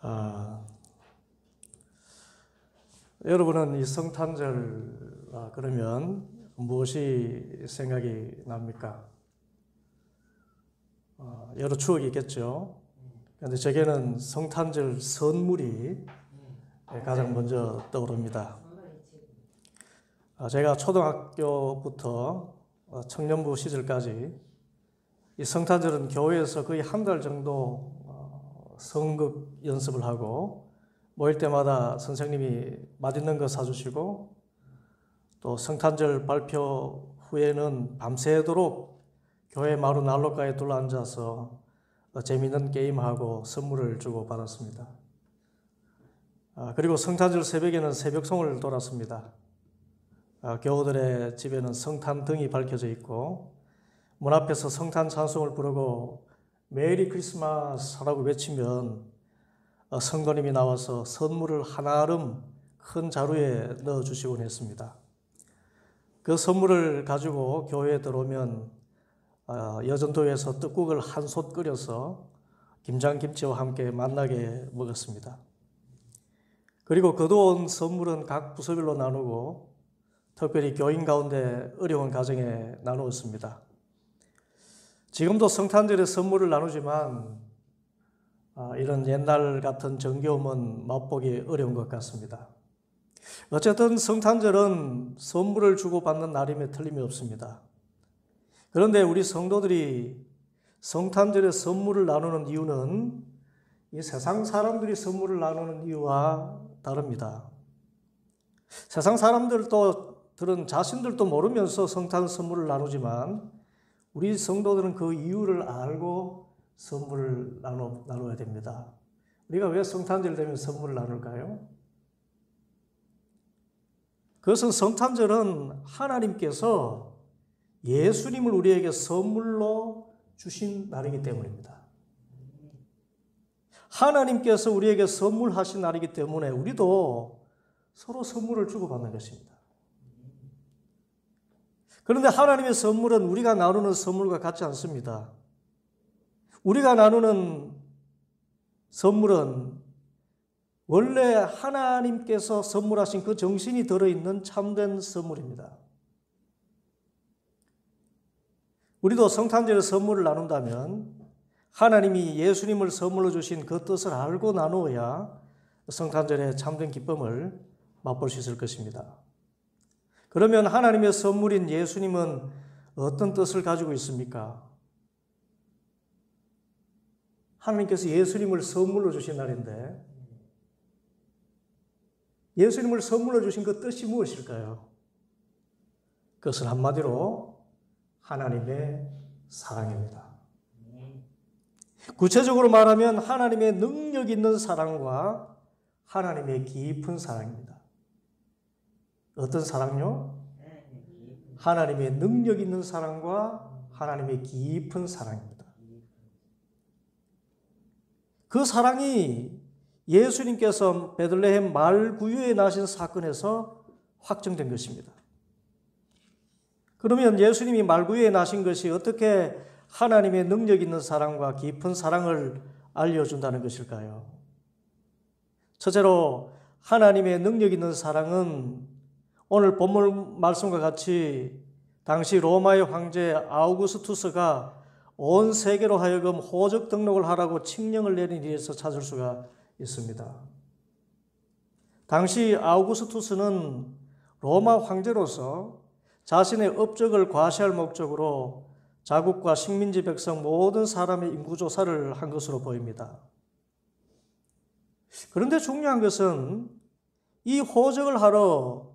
아, 여러분은 이 성탄절 그러면 무엇이 생각이 납니까? 여러 추억이 있겠죠. 그런데 제게는 성탄절 선물이 가장 먼저 떠오릅니다. 제가 초등학교부터 청년부 시절까지 이 성탄절은 교회에서 거의 한 달 정도 성극 연습을 하고 모일 때마다 선생님이 맛있는 거 사주시고 또 성탄절 발표 후에는 밤새도록 교회 마루 난로가에 둘러앉아서 재미있는 게임하고 선물을 주고 받았습니다. 그리고 성탄절 새벽에는 새벽송을 돌았습니다. 교우들의 집에는 성탄등이 밝혀져 있고 문 앞에서 성탄 찬송을 부르고 메리 크리스마스라고 외치면 성도님이 나와서 선물을 한아름 큰 자루에 넣어주시곤 했습니다. 그 선물을 가지고 교회에 들어오면 여전도에서 떡국을 한 솥 끓여서 김장김치와 함께 맛나게 먹었습니다. 그리고 거두온 선물은 각 부서별로 나누고 특별히 교인 가운데 어려운 가정에 나누었습니다. 지금도 성탄절에 선물을 나누지만 이런 옛날 같은 정겨움은 맛보기 어려운 것 같습니다. 어쨌든 성탄절은 선물을 주고받는 날임에 틀림이 없습니다. 그런데 우리 성도들이 성탄절에 선물을 나누는 이유는 이 세상 사람들이 선물을 나누는 이유와 다릅니다. 세상 사람들은 자신들도 모르면서 성탄 선물을 나누지만 우리 성도들은 그 이유를 알고 선물을 나눠야 됩니다. 우리가 왜 성탄절 되면 선물을 나눌까요? 그것은 성탄절은 하나님께서 예수님을 우리에게 선물로 주신 날이기 때문입니다. 하나님께서 우리에게 선물하신 날이기 때문에 우리도 서로 선물을 주고받는 것입니다. 그런데 하나님의 선물은 우리가 나누는 선물과 같지 않습니다. 우리가 나누는 선물은 원래 하나님께서 선물하신 그 정신이 들어있는 참된 선물입니다. 우리도 성탄절에 선물을 나눈다면 하나님이 예수님을 선물로 주신 그 뜻을 알고 나누어야 성탄절의 참된 기쁨을 맛볼 수 있을 것입니다. 그러면 하나님의 선물인 예수님은 어떤 뜻을 가지고 있습니까? 하나님께서 예수님을 선물로 주신 날인데 예수님을 선물로 주신 그 뜻이 무엇일까요? 그것은 한마디로 하나님의 사랑입니다. 구체적으로 말하면 하나님의 능력 있는 사랑과 하나님의 깊은 사랑입니다. 어떤 사랑요? 하나님의 능력 있는 사랑과 하나님의 깊은 사랑입니다. 그 사랑이 예수님께서 베들레헴 말구유에 나신 사건에서 확정된 것입니다. 그러면 예수님이 말구유에 나신 것이 어떻게 하나님의 능력 있는 사랑과 깊은 사랑을 알려준다는 것일까요? 첫째로 하나님의 능력 있는 사랑은 오늘 본문 말씀과 같이 당시 로마의 황제 아우구스투스가 온 세계로 하여금 호적 등록을 하라고 칙령을 내린 일에서 찾을 수가 있습니다. 당시 아우구스투스는 로마 황제로서 자신의 업적을 과시할 목적으로 자국과 식민지 백성 모든 사람의 인구조사를 한 것으로 보입니다. 그런데 중요한 것은 이 호적을 하러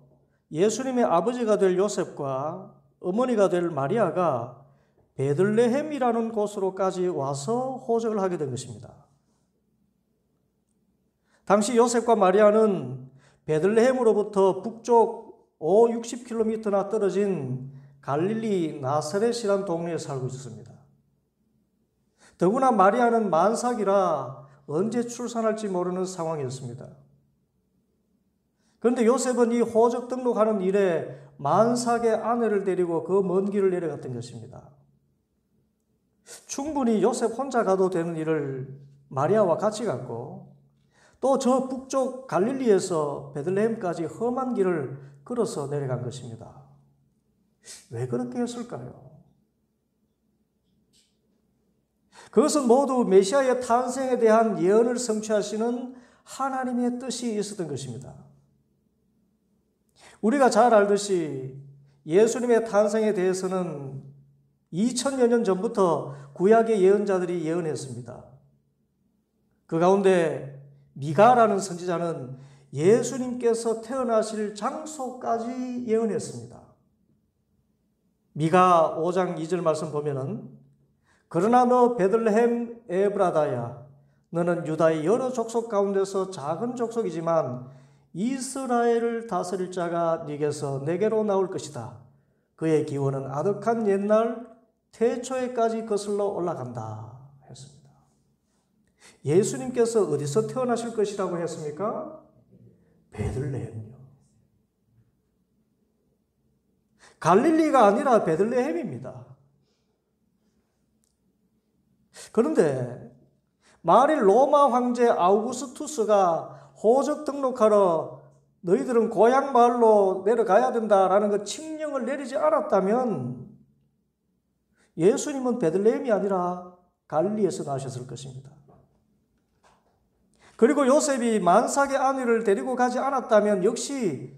예수님의 아버지가 될 요셉과 어머니가 될 마리아가 베들레헴이라는 곳으로까지 와서 호적을 하게 된 것입니다. 당시 요셉과 마리아는 베들레헴으로부터 북쪽 60km나 떨어진 갈릴리 나사렛이라는 동네에 살고 있었습니다. 더구나 마리아는 만삭이라 언제 출산할지 모르는 상황이었습니다. 그런데 요셉은 이 호적 등록하는 일에 만삭의 아내를 데리고 그 먼 길을 내려갔던 것입니다. 충분히 요셉 혼자 가도 되는 일을 마리아와 같이 갔고 또 저 북쪽 갈릴리에서 베들레헴까지 험한 길을 걸어서 내려간 것입니다. 왜 그렇게 했을까요? 그것은 모두 메시아의 탄생에 대한 예언을 성취하시는 하나님의 뜻이 있었던 것입니다. 우리가 잘 알듯이 예수님의 탄생에 대해서는 2000여 년 전부터 구약의 예언자들이 예언했습니다. 그 가운데 미가라는 선지자는 예수님께서 태어나실 장소까지 예언했습니다. 미가 5장 2절 말씀 보면은 그러나 너 베들레헴 에브라다야 너는 유다의 여러 족속 가운데서 작은 족속이지만 이스라엘을 다스릴 자가 네게서 내게로 나올 것이다. 그의 기원은 아득한 옛날 태초에까지 거슬러 올라간다 했습니다. 예수님께서 어디서 태어나실 것이라고 했습니까? 베들레헴이요. 갈릴리가 아니라 베들레헴입니다. 그런데 만일 로마 황제 아우구스투스가 호적 등록하러 너희들은 고향 마을로 내려가야 된다라는 그 칙령을 내리지 않았다면 예수님은 베들레헴이 아니라 갈릴리에서 나셨을 것입니다. 그리고 요셉이 만삭의 아내를 데리고 가지 않았다면 역시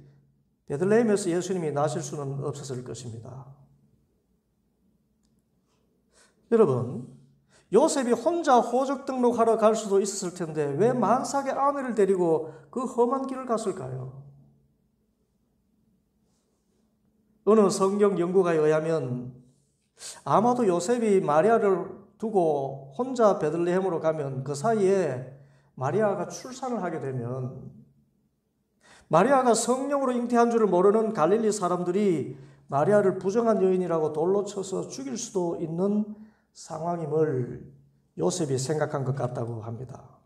베들레헴에서 예수님이 나실 수는 없었을 것입니다. 여러분, 요셉이 혼자 호적 등록하러 갈 수도 있었을 텐데 왜 만삭의 아내를 데리고 그 험한 길을 갔을까요? 어느 성경 연구가에 의하면 아마도 요셉이 마리아를 두고 혼자 베들레헴으로 가면 그 사이에 마리아가 출산을 하게 되면 마리아가 성령으로 잉태한 줄을 모르는 갈릴리 사람들이 마리아를 부정한 여인이라고 돌로 쳐서 죽일 수도 있는 상황임을 요셉이 생각한 것 같다고 합니다.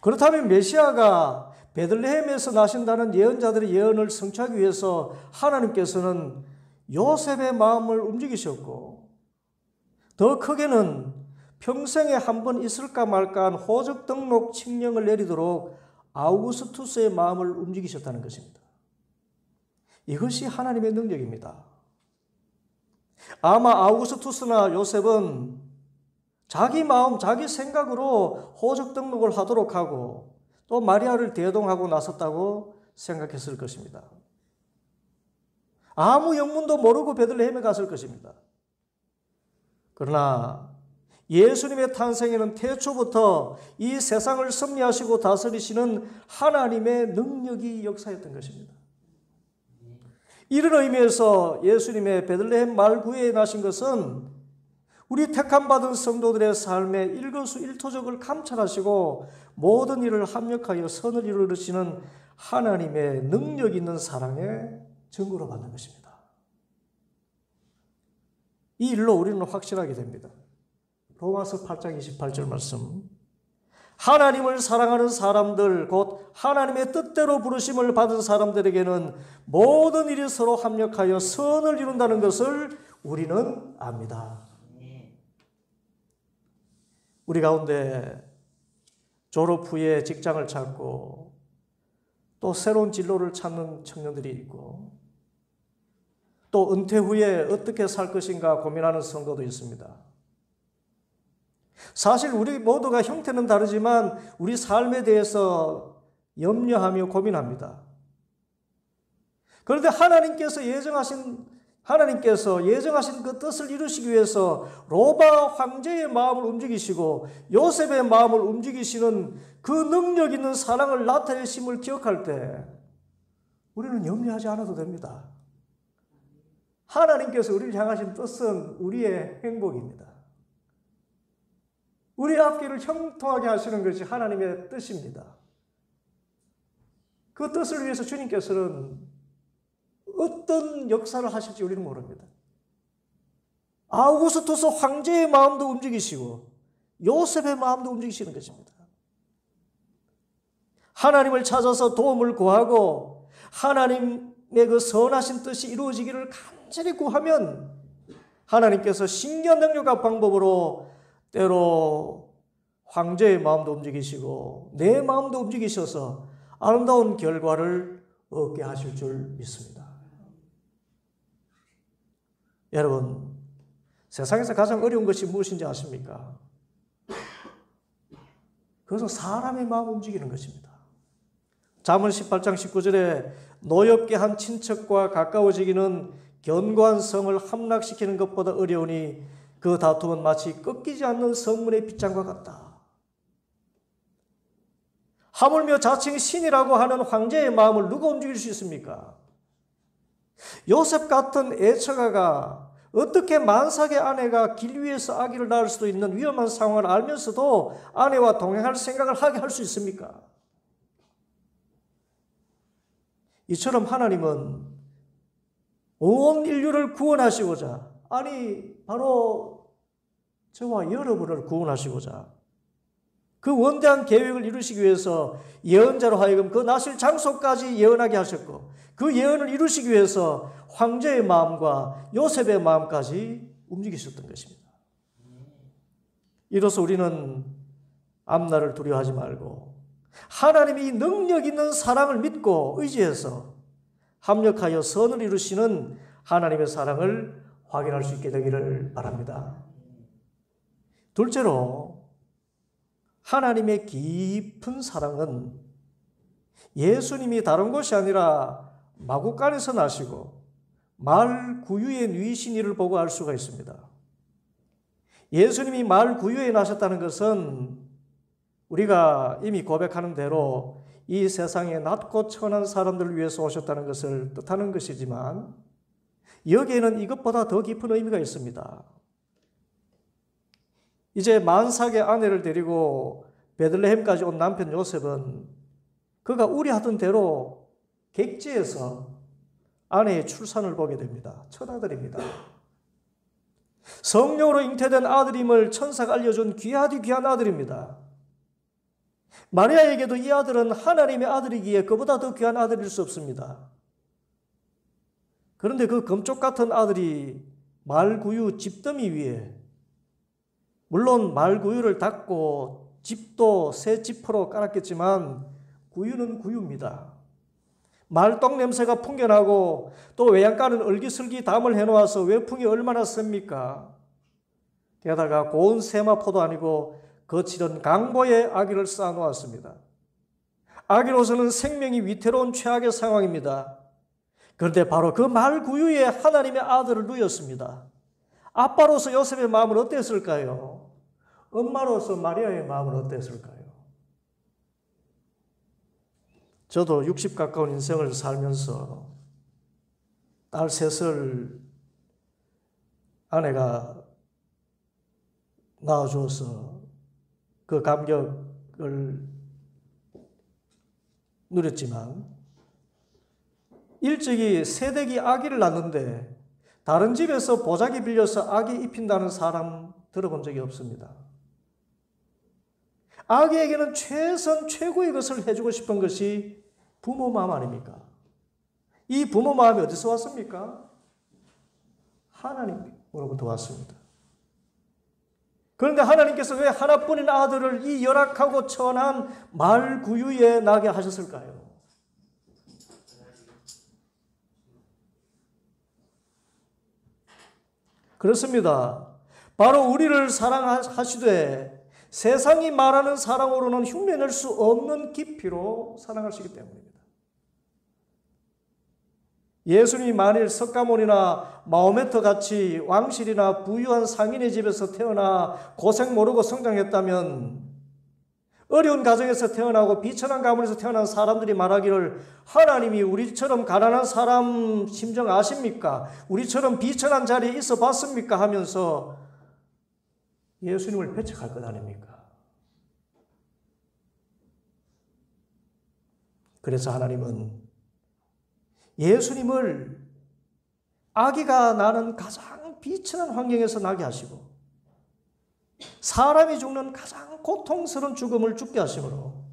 그렇다면 메시아가 베들레헴에서 나신다는 예언자들의 예언을 성취하기 위해서 하나님께서는 요셉의 마음을 움직이셨고 더 크게는 평생에 한 번 있을까 말까한 호적 등록 칙령을 내리도록 아우구스투스의 마음을 움직이셨다는 것입니다. 이것이 하나님의 능력입니다. 아마 아우구스투스나 요셉은 자기 마음, 자기 생각으로 호적 등록을 하도록 하고 또 마리아를 대동하고 나섰다고 생각했을 것입니다. 아무 영문도 모르고 베들레헴에 갔을 것입니다. 그러나 예수님의 탄생에는 태초부터 이 세상을 섭리하시고 다스리시는 하나님의 능력이 역사했던 것입니다. 이런 의미에서 예수님의 베들레헴 말구에 나신 것은 우리 택함받은 성도들의 삶의 일거수일투족을 감찰하시고 모든 일을 합력하여 선을 이루시는 하나님의 능력 있는 사랑의 증거로 받는 것입니다. 이 일로 우리는 확신하게 됩니다. 로마서 8장 28절 말씀. 하나님을 사랑하는 사람들, 곧 하나님의 뜻대로 부르심을 받은 사람들에게는 모든 일이 서로 합력하여 선을 이룬다는 것을 우리는 압니다. 우리 가운데 졸업 후에 직장을 찾고 또 새로운 진로를 찾는 청년들이 있고 또 은퇴 후에 어떻게 살 것인가 고민하는 성도도 있습니다. 사실 우리 모두가 형태는 다르지만 우리 삶에 대해서 염려하며 고민합니다. 그런데 하나님께서 예정하신 그 뜻을 이루시기 위해서 로마 황제의 마음을 움직이시고 요셉의 마음을 움직이시는 그 능력 있는 사랑을 나타내심을 기억할 때 우리는 염려하지 않아도 됩니다. 하나님께서 우리를 향하신 뜻은 우리의 행복입니다. 우리 앞길을 형통하게 하시는 것이 하나님의 뜻입니다. 그 뜻을 위해서 주님께서는 어떤 역사를 하실지 우리는 모릅니다. 아우구스투스 황제의 마음도 움직이시고 요셉의 마음도 움직이시는 것입니다. 하나님을 찾아서 도움을 구하고 하나님의 그 선하신 뜻이 이루어지기를 간절히 구하면 하나님께서 신기한 능력과 방법으로 때로 황제의 마음도 움직이시고 내 마음도 움직이셔서 아름다운 결과를 얻게 하실 줄 믿습니다. 여러분, 세상에서 가장 어려운 것이 무엇인지 아십니까? 그것은 사람의 마음을 움직이는 것입니다. 잠언 18장 19절에 노엽게 한 친척과 가까워지기는 견고한 성을 함락시키는 것보다 어려우니 그 다툼은 마치 꺾이지 않는 성문의 빗장과 같다. 하물며 자칭 신이라고 하는 황제의 마음을 누가 움직일 수 있습니까? 요셉 같은 애처가가 어떻게 만삭의 아내가 길 위에서 아기를 낳을 수도 있는 위험한 상황을 알면서도 아내와 동행할 생각을 하게 할 수 있습니까? 이처럼 하나님은 온 인류를 구원하시고자, 아니 바로 저와 여러분을 구원하시고자 그 원대한 계획을 이루시기 위해서 예언자로 하여금 그 나실 장소까지 예언하게 하셨고, 그 예언을 이루시기 위해서 황제의 마음과 요셉의 마음까지 움직이셨던 것입니다. 이로써 우리는 앞날을 두려워하지 말고 하나님이 능력 있는 사랑을 믿고 의지해서 합력하여 선을 이루시는 하나님의 사랑을 확인할 수 있게 되기를 바랍니다. 둘째로, 하나님의 깊은 사랑은 예수님이 다른 곳이 아니라 마구간에서 나시고 말 구유에 누이신 이를 보고 알 수가 있습니다. 예수님이 말 구유에 나셨다는 것은 우리가 이미 고백하는 대로 이 세상에 낮고 천한 사람들을 위해서 오셨다는 것을 뜻하는 것이지만, 여기에는 이것보다 더 깊은 의미가 있습니다. 이제 만삭의 아내를 데리고 베들레헴까지 온 남편 요셉은 그가 우려하던 대로 객지에서 아내의 출산을 보게 됩니다. 첫 아들입니다. 성령으로 잉태된 아들임을 천사가 알려준 귀하디 귀한 아들입니다. 마리아에게도 이 아들은 하나님의 아들이기에 그보다 더 귀한 아들일 수 없습니다. 그런데 그 금쪽 같은 아들이 말구유 집더미 위에, 물론 말구유를 닦고 집도 새 지퍼로 깔았겠지만 구유는 구유입니다. 말똥 냄새가 풍겨나고 또 외양간은 얼기설기 담을 해놓아서 외풍이 얼마나 셉니까? 게다가 고운 세마포도 아니고 거칠은 강보에 아기를 쌓아놓았습니다. 아기로서는 생명이 위태로운 최악의 상황입니다. 그런데 바로 그 말구유에 하나님의 아들을 누였습니다. 아빠로서 요셉의 마음은 어땠을까요? 엄마로서 마리아의 마음은 어땠을까요? 저도 60 가까운 인생을 살면서 딸 셋을 아내가 낳아주어서 그 감격을 누렸지만, 일찍이 새댁이 아기를 낳는데 다른 집에서 보자기 빌려서 아기 입힌다는 사람 들어본 적이 없습니다. 아기에게는 최선 최고의 것을 해주고 싶은 것이 부모 마음 아닙니까? 이 부모 마음이 어디서 왔습니까? 하나님으로부터 왔습니다. 그런데 하나님께서 왜 하나뿐인 아들을 이 열악하고 천한 말구유에 나게 하셨을까요? 그렇습니다. 바로 우리를 사랑하시되 세상이 말하는 사랑으로는 흉내낼 수 없는 깊이로 사랑하시기 때문입니다. 예수님이 만일 석가모니나 마호메트 같이 왕실이나 부유한 상인의 집에서 태어나 고생 모르고 성장했다면, 어려운 가정에서 태어나고 비천한 가문에서 태어난 사람들이 말하기를 하나님이 우리처럼 가난한 사람 심정 아십니까? 우리처럼 비천한 자리에 있어 봤습니까? 하면서 예수님을 배척할 것 아닙니까? 그래서 하나님은 예수님을 아기가 나는 가장 비천한 환경에서 나게 하시고 사람이 죽는 가장 고통스러운 죽음을 죽게 하심으로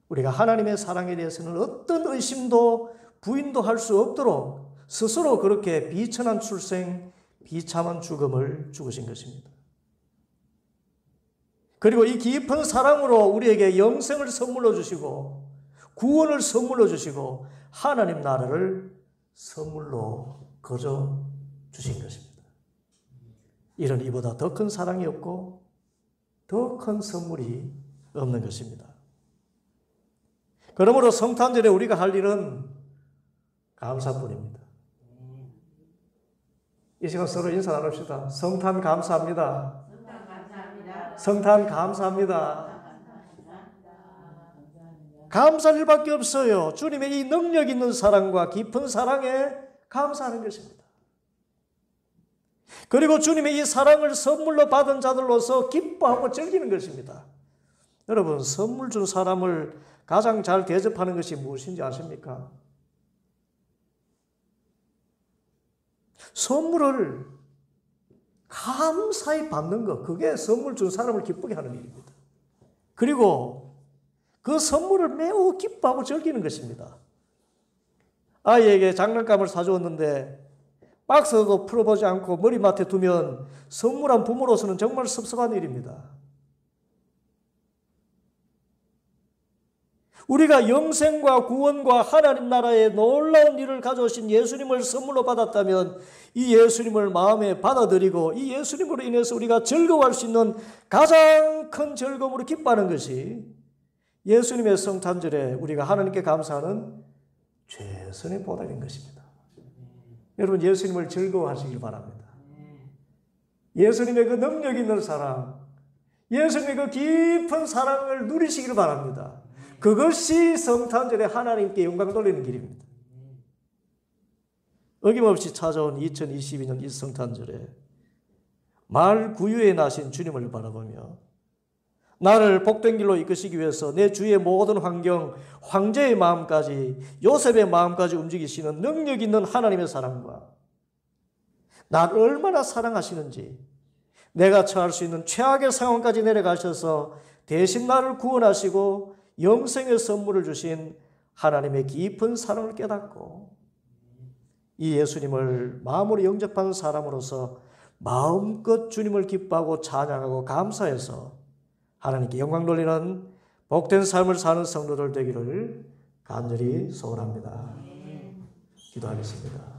우리가 하나님의 사랑에 대해서는 어떤 의심도 부인도 할 수 없도록 스스로 그렇게 비천한 출생, 비참한 죽음을 죽으신 것입니다. 그리고 이 깊은 사랑으로 우리에게 영생을 선물로 주시고 구원을 선물로 주시고 하나님 나라를 선물로 거저 주신 것입니다. 이런 이보다 더 큰 사랑이 없고 더 큰 선물이 없는 것입니다. 그러므로 성탄절에 우리가 할 일은 감사뿐입니다. 이 시간 서로 인사 나눕시다. 성탄 감사합니다. 성탄 감사합니다. 감사할 일밖에 없어요. 주님의 이 능력 있는 사랑과 깊은 사랑에 감사하는 것입니다. 그리고 주님의 이 사랑을 선물로 받은 자들로서 기뻐하고 즐기는 것입니다. 여러분, 선물 준 사람을 가장 잘 대접하는 것이 무엇인지 아십니까? 선물을 감사히 받는 것, 그게 선물 준 사람을 기쁘게 하는 일입니다. 그리고 그 선물을 매우 기뻐하고 즐기는 것입니다. 아이에게 장난감을 사주었는데 박스도 풀어보지 않고 머리맡에 두면 선물한 부모로서는 정말 섭섭한 일입니다. 우리가 영생과 구원과 하나님 나라의 놀라운 일을 가져오신 예수님을 선물로 받았다면 이 예수님을 마음에 받아들이고 이 예수님으로 인해서 우리가 즐거워할 수 있는 가장 큰 즐거움으로 기뻐하는 것이 예수님의 성탄절에 우리가 하나님께 감사하는 최선의 보답인 것입니다. 여러분, 예수님을 즐거워하시길 바랍니다. 예수님의 그 능력 있는 사랑, 예수님의 그 깊은 사랑을 누리시길 바랍니다. 그것이 성탄절에 하나님께 영광 돌리는 길입니다. 어김없이 찾아온 2022년 이 성탄절에 말 구유에 나신 주님을 바라보며 나를 복된 길로 이끄시기 위해서 내 주위의 모든 환경, 황제의 마음까지 요셉의 마음까지 움직이시는 능력 있는 하나님의 사랑과 나를 얼마나 사랑하시는지 내가 처할 수 있는 최악의 상황까지 내려가셔서 대신 나를 구원하시고 영생의 선물을 주신 하나님의 깊은 사랑을 깨닫고 이 예수님을 마음으로 영접한 사람으로서 마음껏 주님을 기뻐하고 찬양하고 감사해서 하나님께 영광 돌리는 복된 삶을 사는 성도들 되기를 간절히 소원합니다. 기도하겠습니다.